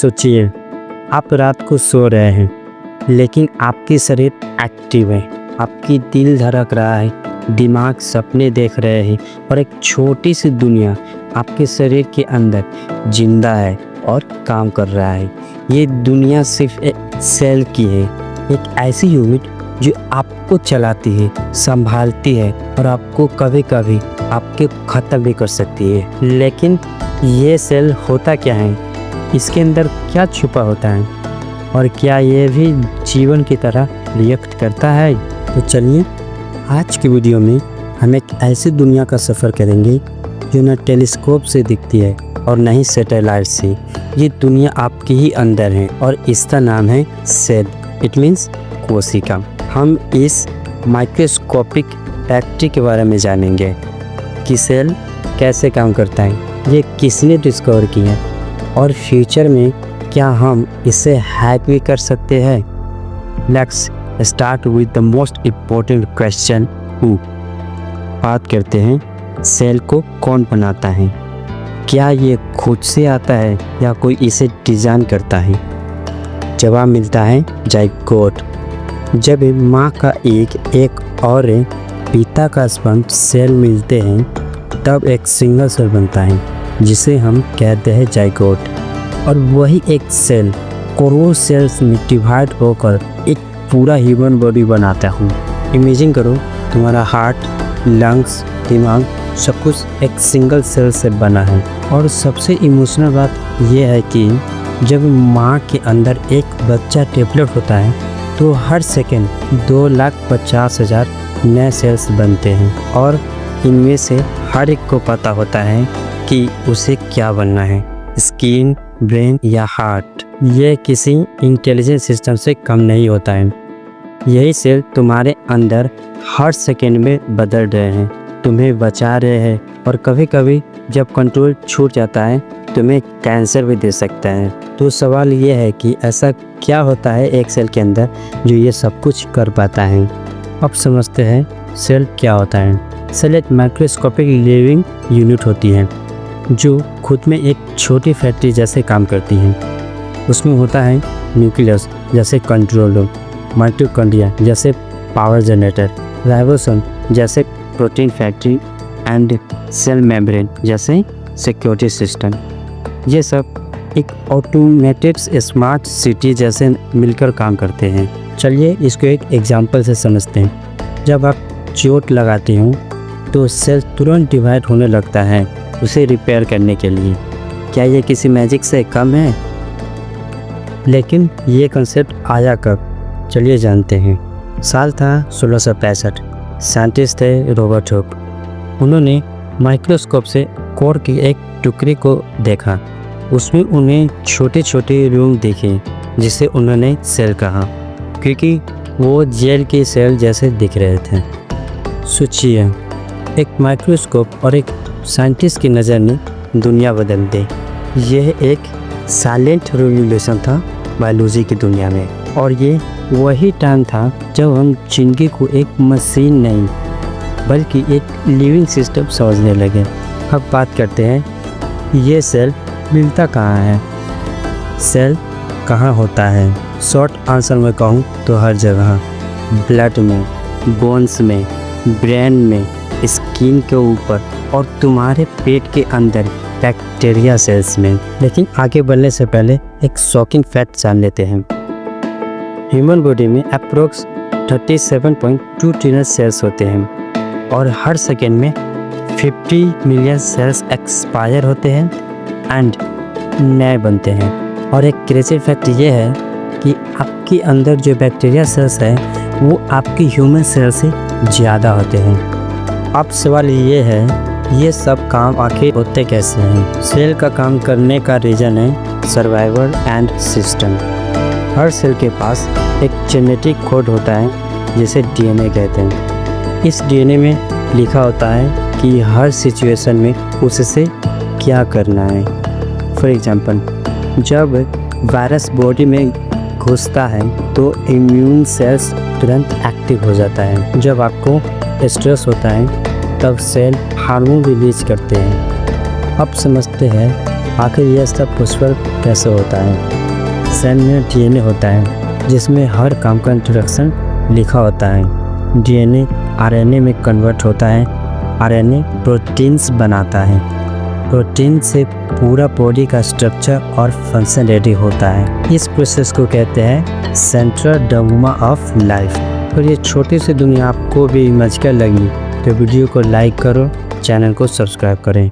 सोचिए, आप रात को सो रहे हैं लेकिन आपकी शरीर एक्टिव है, आपकी दिल धड़क रहा है, दिमाग सपने देख रहे हैं और एक छोटी सी दुनिया आपके शरीर के अंदर जिंदा है और काम कर रहा है। ये दुनिया सिर्फ एक सेल की है, एक ऐसी यूनिट जो आपको चलाती है, संभालती है और आपको कभी कभी आपके ख़त्म भी कर सकती है। लेकिन ये सेल होता क्या है, इसके अंदर क्या छुपा होता है और क्या ये भी जीवन की तरह रिएक्ट करता है? तो चलिए आज की वीडियो में हम एक ऐसी दुनिया का सफ़र करेंगे जो न टेलीस्कोप से दिखती है और न ही सैटेलाइट से। ये दुनिया आपके ही अंदर है और इसका नाम है सेल। इट मीन्स कोशिका। हम इस माइक्रोस्कोपिक फैक्ट्री के बारे में जानेंगे कि सेल कैसे काम करता है, ये किसने डिस्कवर किया और फ्यूचर में क्या हम इसे हैक भी कर सकते हैं। Let's start with the most important question, who. बात करते हैं सेल को कौन बनाता है। क्या ये खुद से आता है या कोई इसे डिज़ाइन करता है? जवाब मिलता है जाइगोट। जब माँ का एक और पिता का स्पर्म सेल मिलते हैं तब एक सिंगल सेल बनता है जिसे हम कहते हैं जाइगोट। और वही एक सेल करोड़ों सेल्स में डिवाइड होकर एक पूरा ह्यूमन बॉडी बनाता हूँ। इमेजिन करो, तुम्हारा हार्ट, लंग्स, दिमाग सब कुछ एक सिंगल सेल से बना है। और सबसे इमोशनल बात यह है कि जब माँ के अंदर एक बच्चा डेवलप होता है तो हर सेकेंड 2,50,000 नए सेल्स बनते हैं और इनमें से हर एक को पता होता है कि उसे क्या बनना है, स्किन, ब्रेन या हार्ट। ये किसी इंटेलिजेंट सिस्टम से कम नहीं होता है। यही सेल तुम्हारे अंदर हर सेकेंड में बदल रहे हैं, तुम्हें बचा रहे हैं और कभी कभी जब कंट्रोल छूट जाता है तुम्हें कैंसर भी दे सकता है। तो सवाल ये है कि ऐसा क्या होता है एक सेल के अंदर जो ये सब कुछ कर पाता है। अब समझते हैं सेल क्या होता है। सेल एक माइक्रोस्कोपिक लिविंग यूनिट होती है जो खुद में एक छोटी फैक्ट्री जैसे काम करती है। उसमें होता है न्यूक्लियस जैसे कंट्रोल रूम, माइटोकॉन्ड्रिया जैसे पावर जनरेटर, राइबोसोम जैसे protein factory and cell membrane जैसे सिक्योरिटी सिस्टम। ये सब एक ऑटोमेटेड स्मार्ट सिटी जैसे मिलकर काम करते हैं। चलिए इसको एक एग्जांपल से समझते हैं। जब आप चोट लगाते हो तो सेल तुरंत डिवाइड होने लगता है उसे रिपेयर करने के लिए। क्या ये किसी मैजिक से कम है? लेकिन ये कंसेप्ट आया कब, चलिए जानते हैं। साल था 1665। साइंटिस्ट थे रॉबर्ट हुक। उन्होंने माइक्रोस्कोप से कोर की एक टुकड़ी को देखा। उसमें उन्हें छोटे छोटे रूम दिखे जिसे उन्होंने सेल कहा क्योंकि वो जेल के सेल जैसे दिख रहे थे। सोचिए, एक माइक्रोस्कोप और एक साइंटिस्ट की नज़र ने दुनिया बदल दी। यह एक साइलेंट रिवॉल्यूशन था बायोलॉजी की दुनिया में। और ये वही टाइम था जब हम जिंदगी को एक मशीन नहीं बल्कि एक लिविंग सिस्टम समझने लगे। अब बात करते हैं ये सेल मिलता कहाँ है। सेल कहाँ होता है? शॉर्ट आंसर में कहूँ तो हर जगह। ब्लड में, बोन्स में, ब्रेन में, स्किन के ऊपर और तुम्हारे पेट के अंदर बैक्टीरिया सेल्स में। लेकिन आगे बढ़ने से पहले एक शॉकिंग फैक्ट जान लेते हैं। ह्यूमन बॉडी में अप्रोक्स 37.2 ट्रिलियन सेल्स होते हैं और हर सेकेंड में 50 मिलियन सेल्स एक्सपायर होते हैं एंड नए बनते हैं। और एक क्रेजी फैक्ट ये है कि आपके अंदर जो बैक्टीरिया सेल्स है वो आपकी ह्यूमन सेल से ज़्यादा होते हैं। अब सवाल ये है, ये सब काम आखिर होते कैसे हैं? सेल का काम करने का रीज़न है सर्वाइवल एंड सिस्टम। हर सेल के पास एक जेनेटिक कोड होता है जिसे डीएनए कहते हैं। इस डीएनए में लिखा होता है कि हर सिचुएशन में उससे क्या करना है। फॉर एग्जांपल, जब वायरस बॉडी में घुसता है तो इम्यून सेल्स तुरंत एक्टिव हो जाता है। जब आपको स्ट्रेस होता है तब सेल हार्मोन रिलीज करते हैं। अब समझते हैं आखिर यह सब पॉसिबल कैसे होता है? सेल में डीएनए होता है जिसमें हर काम का इंस्ट्रक्शन लिखा होता है। डीएनए आरएनए में कन्वर्ट होता है, आरएनए प्रोटीन्स बनाता है, प्रोटीन से पूरा बॉडी का स्ट्रक्चर और फंक्शन रेडी होता है। इस प्रोसेस को कहते हैं सेंट्रल डोग्मा ऑफ लाइफ। और ये छोटी सी दुनिया आपको भी मैजिकल लगी तो वीडियो को लाइक करो, चैनल को सब्सक्राइब करें।